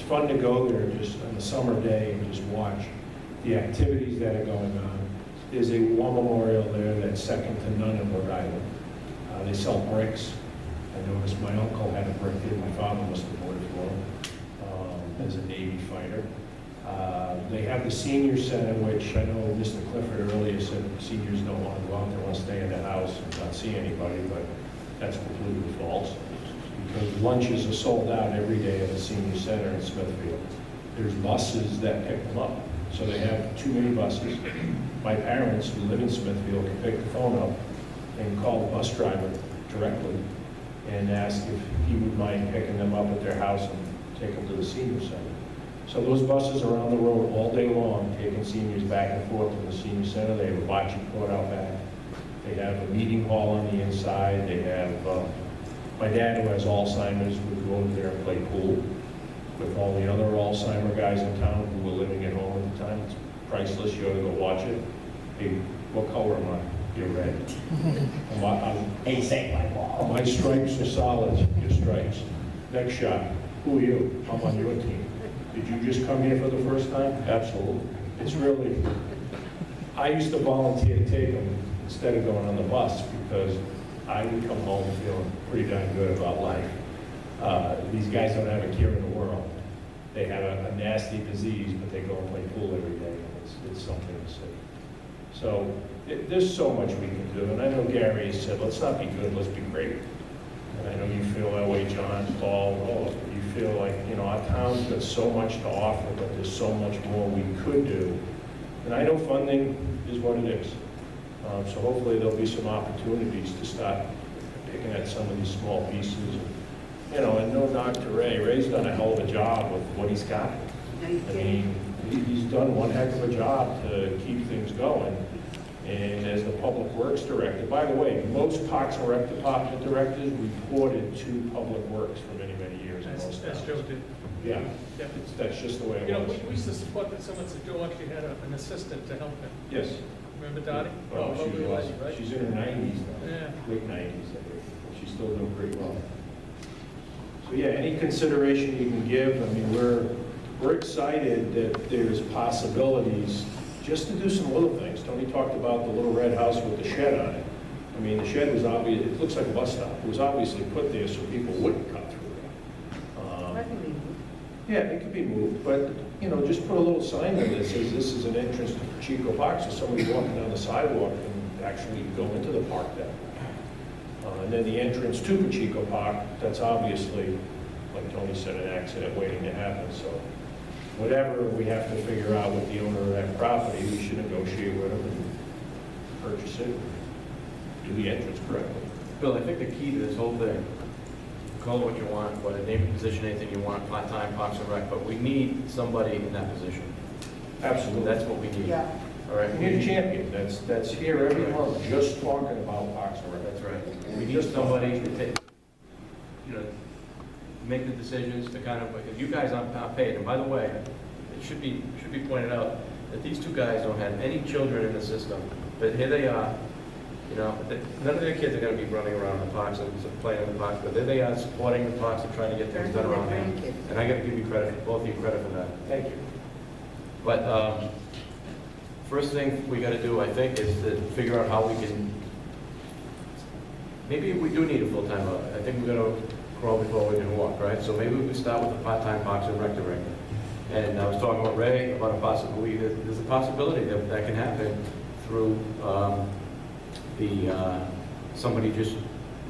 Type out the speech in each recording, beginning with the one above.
fun to go there just on a summer day and just watch the activities that are going on. There's a war memorial there that's second to none in Rhode Island. They sell bricks. I noticed my uncle had a brick there. My father must have bought it for him as a Navy fighter. They have the senior center, which I know Mr. Clifford earlier said seniors don't want to go out, they want to stay in the house and not see anybody, but that's completely false. Because lunches are sold out every day at the senior center in Smithfield. There's buses that pick them up. So they have 2 minibuses. My parents, who live in Smithfield, can pick the phone up and call the bus driver directly and ask if he would mind picking them up at their house and take them to the senior center. So those buses are on the road all day long, taking seniors back and forth to the senior center. They have a bocce court out back. They have a meeting hall on the inside. They have, my dad, who has Alzheimer's, would go over there and play pool with all the other Alzheimer guys in town who were living at home at the time. It's priceless. You ought to go watch it. Hey, what color am I? You're red. My stripes are solid. Your stripes. Next shot. Who are you? I'm on your team. Did you just come here for the first time? Absolutely. It's really, I used to volunteer to take them instead of going on the bus because I would come home feeling pretty darn good about life. These guys don't have a care in the world. They have a nasty disease, but they go and play pool every day. It's something to see. So there's so much we can do. And I know Gary has said, let's not be good, let's be great. And I know you feel that way, John, Paul, all of you. You feel like, you know, our town's got so much to offer, but there's so much more we could do. And I know funding is what it is. So hopefully there'll be some opportunities to start picking at some of these small pieces. You know, and no knock to Ray. Ray's done a hell of a job with what he's got. I mean, he's done one heck of a job to keep things going. And as the Public Works Director, by the way, most Parks and Rec Department directors reported to Public Works for many, many years. As Joe did. Yeah, that's just the way it was. We used to support that someone said Joe actually had an assistant to help him. Yes. Remember Dottie? Well, Right? she's in her 90s now. Yeah. Late 90s, I think. She's still doing pretty well. So yeah, any consideration you can give. I mean, we're excited that there's possibilities just to do some little things. Tony talked about the little red house with the shed on it. I mean, the shed was obvious, it looks like a bus stop. It was obviously put there so people wouldn't cut through there. That can be moved. Yeah, it could be moved, but, you know, just put a little sign there that says this is an entrance to Pacheco Park, so somebody walking down the sidewalk can actually go into the park that way. And then the entrance to Pacheco Park, that's obviously, like Tony said, an accident waiting to happen, so whatever we have to figure out with the owner of that property, we should negotiate with them and purchase it, do the entrance correctly. Bill, I think the key to this whole thing, call it what you want, whether name it position, anything you want, part-time, Parks and Rec, but we need somebody in that position. Absolutely. That's what we need. Yeah. All right. We need a champion that's here every month just talking about Parks and Rec. That's right. We need somebody to take, you know, make the decisions to kind of, because you guys aren't paid. And by the way, it should be pointed out that these 2 guys don't have any children in the system, but here they are. You know, none of their kids are going to be running around the parks and playing in the parks, but there they are supporting the parks and trying to get things done around here. And I got to give you credit, both of you credit for that. Thank you. But first thing we got to do, I think, is to figure out how we can. Maybe we do need a full-time. I think we're going to crawl before we can walk, right? So maybe we can start with a part-time Parks and Rec director. And I was talking with Ray about a possibility. There's a possibility that can happen through somebody just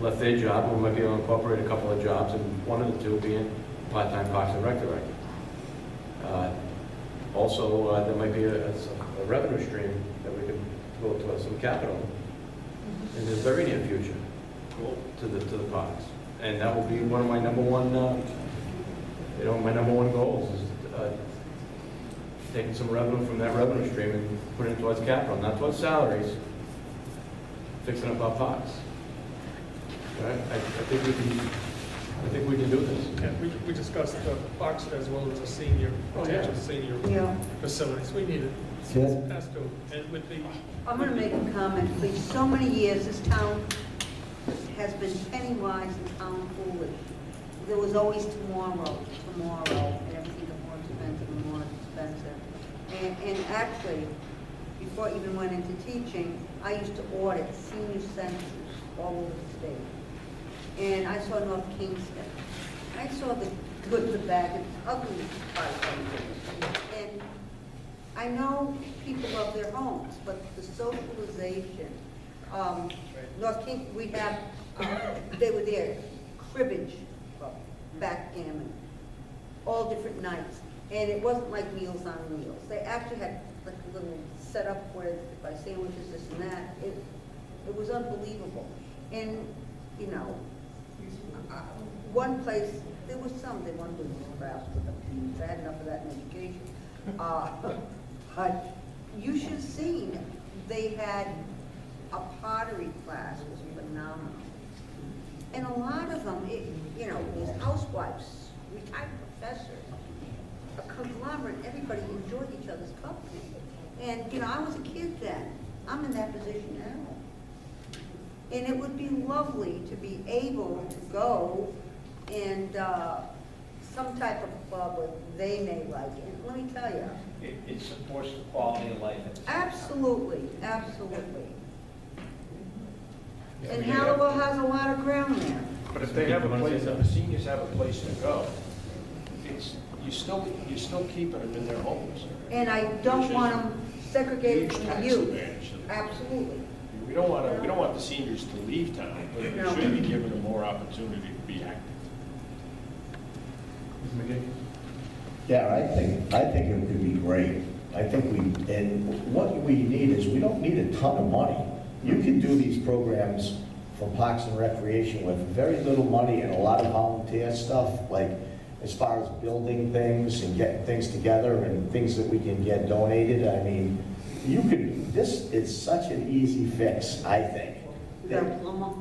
left their job, or we might be able to incorporate a couple of jobs, and one of the 2 being part-time Parks and Rec director. Also, there might be a revenue stream that we could go to some capital in the very near future to the parks, and that will be one of my number one, my number one goals is taking some revenue from that revenue stream and putting it towards capital, not towards salaries. Fixing up our parks. Right? I think we can do this. Yeah, we discussed the parks as well as a potential senior facilities. We need it. Has to. And with the. I'm going to make a comment, please. So many years, this town has been penny wise and town foolish. There was always tomorrow, and everything And actually, before I even went into teaching, I used to audit senior centers all over the state. And I saw North Kingston. I saw the good, the bad, the ugly part of things. And I know people love their homes, but the socialization, North Kingston, we have, they were there, cribbage, backgammon, all different nights. And it wasn't like Meals on Wheels. They actually had like a little setup where by sandwiches, this and that. It was unbelievable. And, you know, one place, there was some, they wanted to do crafts with the peas. I had enough of that in education. But you should have seen, they had a pottery class, it was phenomenal. And a lot of them, you know, these housewives, retired professors, a conglomerate, everybody enjoyed each other's company. And, you know, I was a kid then. I'm in that position now. And it would be lovely to be able to go and some type of club where they may like it. And let me tell you. It supports the quality of life. Absolutely, absolutely. And Hannibal has a lot of ground there. But if they have a place, if the seniors have a place to go, you're still keeping them in their homes. And I don't want them segregated Huge from the tax youth. advantage to them. Absolutely. We don't want the seniors to leave town, but we No. should be giving them more opportunity to be active. Mr. McGee? Yeah, I think it could be great. I think and what we need is, we don't need a ton of money. You can do these programs for Parks and Recreation with very little money and a lot of volunteer stuff, like as far as building things and getting things together and things that we can get donated. I mean, this is such an easy fix, I think. The plumber.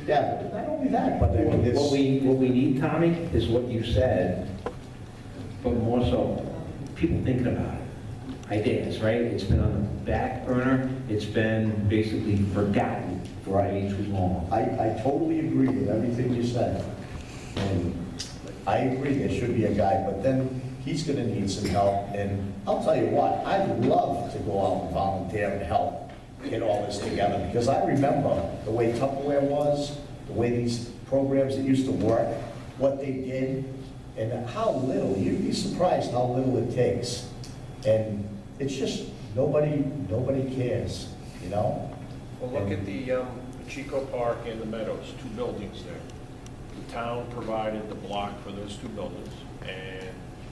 Yeah, but not only that, but What we need, Tommy, is what you said, but more so, people thinking about it. Ideas, right? It's been on the back burner. It's been basically forgotten for way too long. I totally agree with everything you said. And I agree, there should be a guy, but then he's gonna need some help. And I'll tell you what, I'd love to go out and volunteer and help get all this together, because I remember the way Tupperware was, the way these programs that used to work, what they did, and how little, you'd be surprised how little it takes. And it's just, nobody cares, you know? Well, look at the Pacheco Park and the Meadows, 2 buildings there. The town provided the block for those 2 buildings, and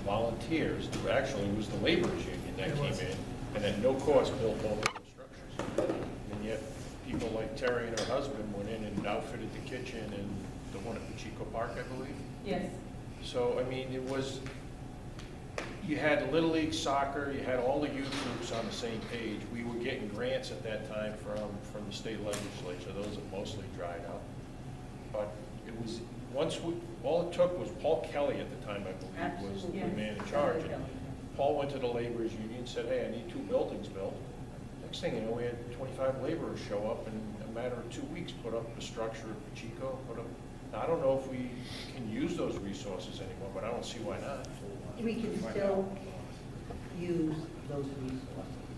volunteers, actually it was the laborers union that came in, and at no cost built all those structures. And yet, people like Terry and her husband went in and outfitted the kitchen and the one at Pacheco Park, I believe. Yes. So, I mean, you had Little League Soccer, you had all the youth groups on the same page. We were getting grants at that time from the state legislature. Those have mostly dried up. But it was, all it took was Paul Kelly at the time, I believe, was the man in charge. And Paul went to the laborers union and said, hey, I need 2 buildings built. Next thing you know, we had 25 laborers show up, and in a matter of 2 weeks, put up the structure of Pacheco, Now, I don't know if we can use those resources anymore, but I don't see why not. We can still use those resources.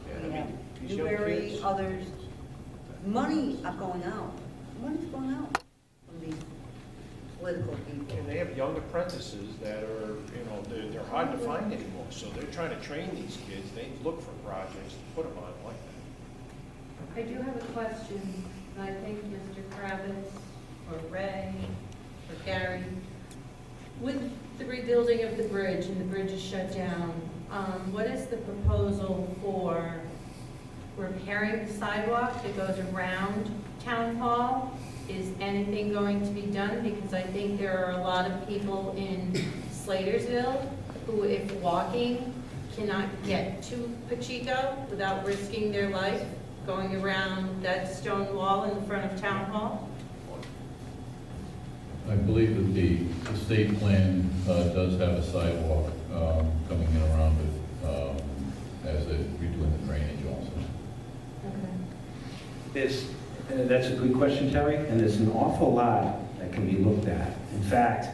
Yeah, We I have mean, these young Newberry, kids- others. Money are going out. Money's going out from these political people. And they have young apprentices that are, they're hard to find anymore, so they're trying to train these kids. They look for projects to put them on like that. I do have a question, and I think Mr. Kravitz, or Ray, or Gary, with the rebuilding of the bridge, and the bridge is shut down, what is the proposal for repairing the sidewalk that goes around Town Hall? Is anything going to be done? Because I think there are a lot of people in Slatersville who, if walking, cannot get to Pacheco without risking their life going around that stone wall in the front of Town Hall. I believe that the state plan does have a sidewalk coming in around it as they're redoing the drainage also. Okay. That's a good question, Terry, and there's an awful lot that can be looked at. In fact,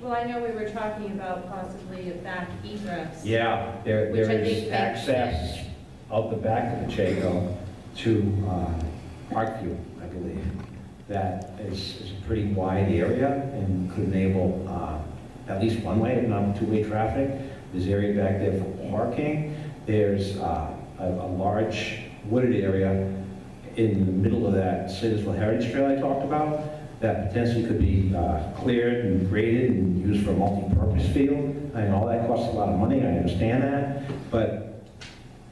Well, I know we were talking about possibly a back egress. Yeah, Which I there think is makes access out the back of the Pacheco to Parkview, I believe. That is a pretty wide area and could enable at least one-way, if not two-way traffic. There's area back there for parking. There's a large wooded area in the middle of that Smithfield Heritage Trail I talked about that potentially could be cleared and graded and used for a multi-purpose field. I mean, all that costs a lot of money, I understand that, but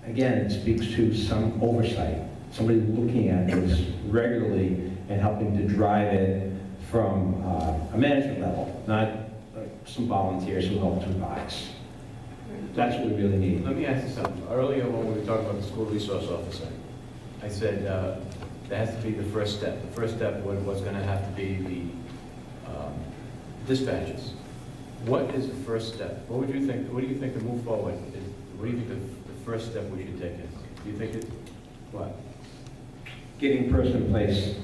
again, it speaks to some oversight, somebody looking at this regularly and helping to drive it from a management level, not some volunteers who help to advise. That's what we really need. Let me ask you something. Earlier, when we were talking about the school resource officer, I said that has to be the first step. The first step was going to have to be the dispatches. What is the first step? What would you think? What do you think to move forward? What do you think the first step we should take is? Do you think it? What? Getting a person in place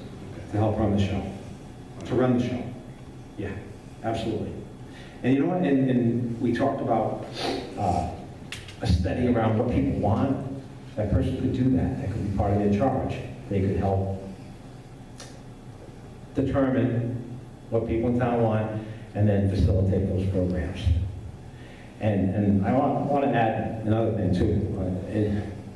to help run the show, to run the show. Yeah, absolutely. And you know what, and we talked about a study around what people want. That person could do that. That could be part of their charge. They could help determine what people in town want and then facilitate those programs. And I want to add another thing too.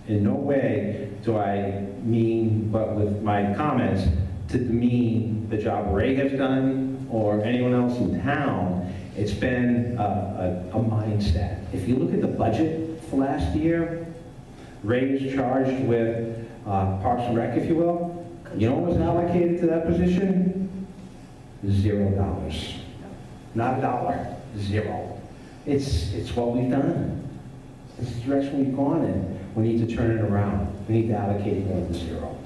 In no way do I mean, but with my comments, to demean the job Ray has done or anyone else in town. It's been a mindset. If you look at the budget for last year, Ray is charged with Parks and Rec, if you will. You know what was allocated to that position? $0. Not a dollar, zero. It's what we've done. It's the direction we've gone in. We need to turn it around. We need to allocate more than zero.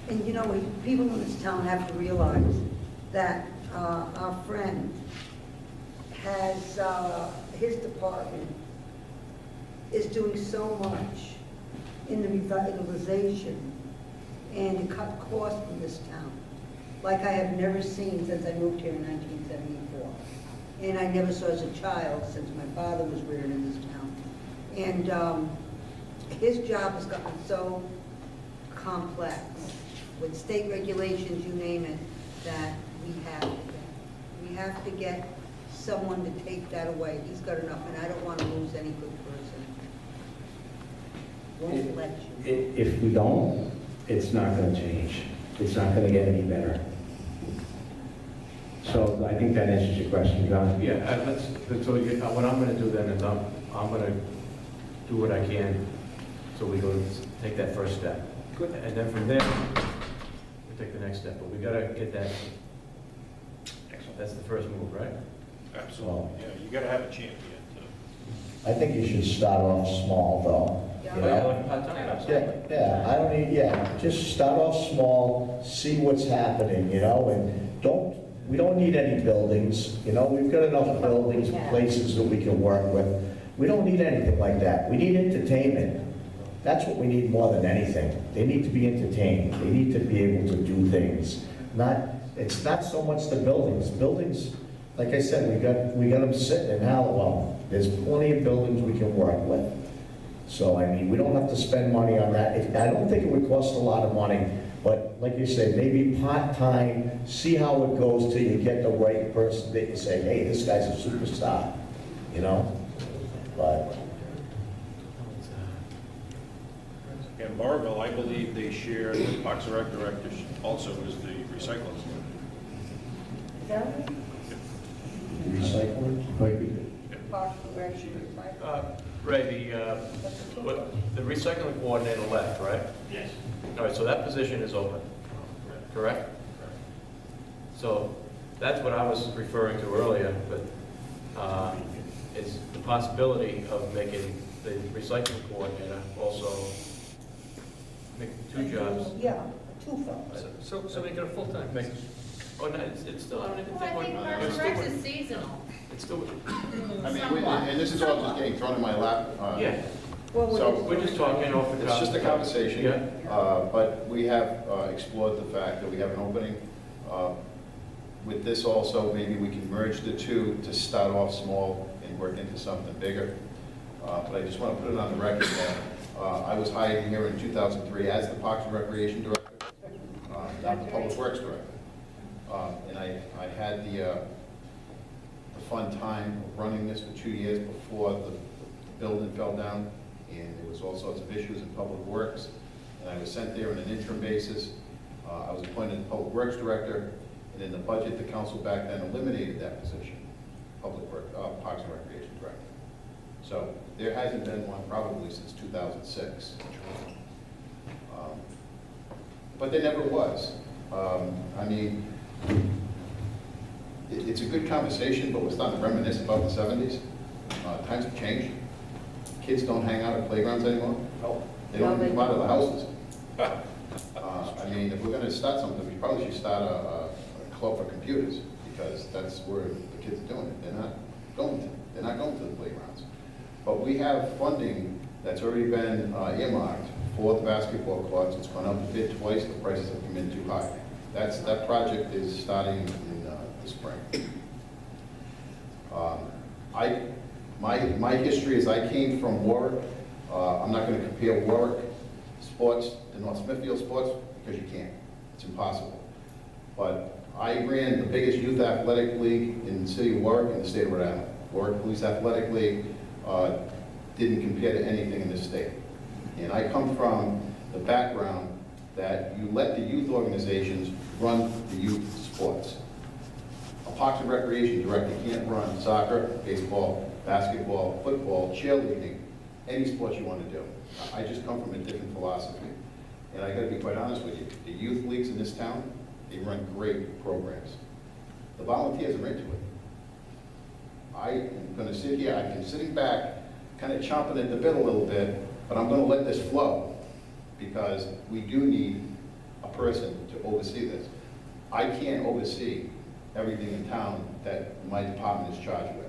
And you know, people in this town have to realize that our friend has, his department is doing so much in the revitalization and to cut costs in this town, like I have never seen since I moved here in 1974. And I never saw as a child since my father was reared in this town. And his job has gotten so complex with state regulations, you name it, that we have to get someone to take that away. He's got enough, and I don't want to lose any good person. Won't let you. If we don't, it's not going to change. It's not going to get any better. So I think that answers your question, John. Yeah, what I'm going to do then is I'm going to do what I can so we go take that first step. Good. And then from there, we'll take the next step. But we got to get that. Excellent. That's the first move, right? Absolutely. Yeah, you got to have a champion. I think you should start off small, though. Yeah. You Oh, yeah, know? like part-time, absolutely. Yeah, I don't need, just start off small, see what's happening, you know, and we don't need any buildings, you know, we've got enough buildings, places that we can work with. We don't need anything like that. We need entertainment. That's what we need more than anything. They need to be entertained. They need to be able to do things. It's not so much the buildings. Buildings, like I said, we got them sitting in Hallowell. There's plenty of buildings we can work with. So, I mean, we don't have to spend money on that. I don't think it would cost a lot of money, but like you say, maybe part-time, see how it goes till you get the right person that you say, hey, this guy's a superstar, you know? But In Barville, I believe they share, the Parks and Rec director also is the recycling. Is that right? recycling? Might be good. Parks and Rec should recycle. Ray, the recycling coordinator left, right? Yes. All right, so that position is open, correct? So that's what I was referring to earlier, but it's the possibility of making the recycling coordinator also make two jobs. Yeah, two folks. So make it a full-time. Oh, no, it's still, I don't even Well, I think think one. Parks and Rec is seasonal. It's still, I mean, and this is all just getting thrown in my lap. yeah, Well, So we're just talking off the It's cuff. just a conversation. Yeah. But we have explored the fact that we have an opening with this also, maybe we can merge the two to start off small and work into something bigger. But I just want to put it on the record that I was hired here in 2003 as the Parks and Recreation Director, not the Public Works Director. And I had the fun time of running this for 2 years before the building fell down, and there was all sorts of issues in Public Works. And I was sent there on an interim basis. I was appointed Public Works Director, and in the budget, the council back then eliminated that position, Parks and Recreation Director. So there hasn't been one probably since 2006. But there never was. I mean, it's a good conversation, but we're starting to reminisce about the 70s. Times have changed. Kids don't hang out at playgrounds anymore. They don't even come out of the houses. I mean, if we're going to start something, we probably should start a club for computers, because that's where the kids are doing it. They're not going to the playgrounds. But we have funding that's already been earmarked for the basketball courts. It's gone up a bid twice. The prices have come in too high. That project is starting in the spring. My history is I came from Warwick. I'm not going to compare Warwick sports to North Smithfield sports, because you can't. It's impossible. But I ran the biggest youth athletic league in the city of Warwick in the state of Rhode Island. Warwick Police Athletic League didn't compare to anything in this state. And I come from the background that you let the youth organizations run the youth sports. A Parks and Recreation Director can't run soccer, baseball, basketball, football, cheerleading, any sports you want to do. I just come from a different philosophy. And I got to be quite honest with you, the youth leagues in this town, they run great programs. The volunteers are into it. I am going to sit here, I've been sitting back, kind of chomping at the bit a little bit, but I'm going to let this flow, because we do need a person to oversee this. I can't oversee everything in town that my department is charged with.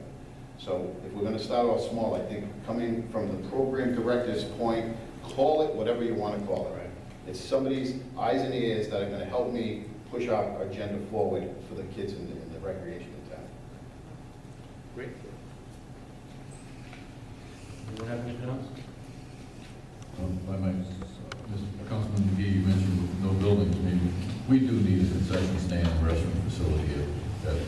So if we're going to start off small, I think coming from the program director's point, call it whatever you want to call it. Right. It's somebody's eyes and ears that are going to help me push our agenda forward for the kids in the recreation in town. Great. Anyone have anything else? I might, Councilman McGee, you mentioned no buildings. I mean, we do need a concession stand and restroom facility at the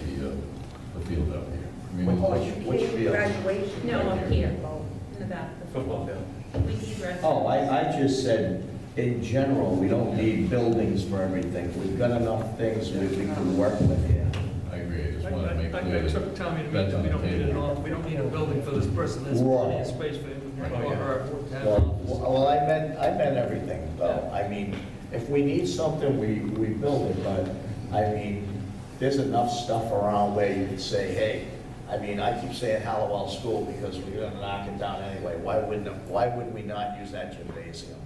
field out here. I mean, Which field? Graduation. No, up here, in the back. Football field. We need restrooms. Oh, I just said, in general, we don't need buildings for everything. We've got enough things we can work with here. I agree. I just wanted to make clear I that took Tommy to meet that's that on we the don't need table. we don't need a building for this person. There's plenty of space for him or her to have an office. Well, I meant everything, though. I mean, if we need something, we build it, but, I mean, there's enough stuff around where you could say, hey, I mean, I keep saying Hallowell School because we're gonna knock it down anyway. Why would we not use that gymnasium?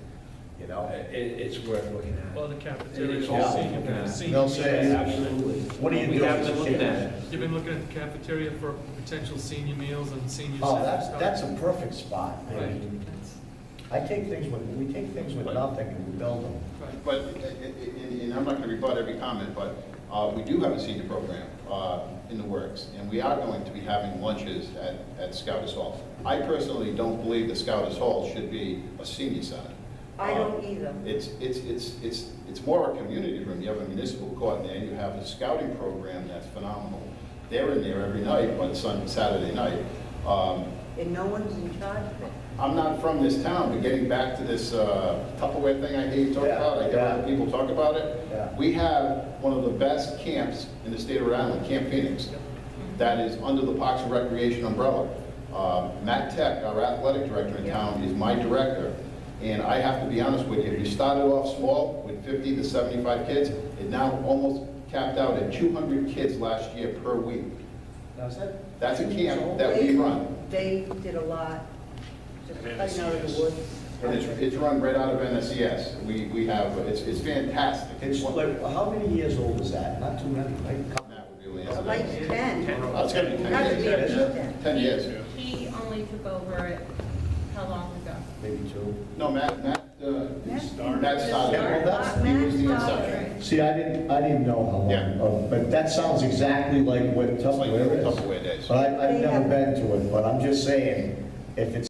You know? It's worth looking at. Well, the cafeteria, It's for all senior, looking at. senior They'll say, meals. Absolutely. What are you We doing? have been looking at it. You've been looking at the cafeteria for potential senior meals and senior Oh, center stuff. that's a perfect spot. I Right. mean, we take things with nothing and we build them. Right. But, and I'm not going to rebut every comment, but we do have a senior program in the works, and we are going to be having lunches at Scouters Hall. I personally don't believe the Scouters Hall should be a senior center. I don't either. It's more a community room. You have a municipal court in there, you have a scouting program that's phenomenal. They're in there every night on Saturday night. And no one's in charge of it. I'm not from this town, but getting back to this Tupperware thing I hear you talk about, I hear other people talk about it. Yeah. We have one of the best camps in the state of Rhode Island, Camp Phoenix, that is under the Parks and Recreation umbrella. Matt Tech, our athletic director in town, is my director. And I have to be honest with you, we started off small with 50 to 75 kids. It now almost capped out at 200 kids last year per week. That's a camp that we run. They did a lot, just cutting out of the woods. And it's run right out of NSCS. We have, it's fantastic. It's like, how many years old is that? Not too many, right? Matt would be able to answer Like that. 10. Oh, it's gotta be Gotta 10 be years. at least 10. 10 years. He only took over it How long ago? Maybe 2. No, Matt Started. started. Well, that's- He was the Matt inception. started. See, I didn't know how long, Yeah. but that sounds exactly like what It's like Tupperware is. Tupperware days. But I've never been to it, but I'm just saying, if it's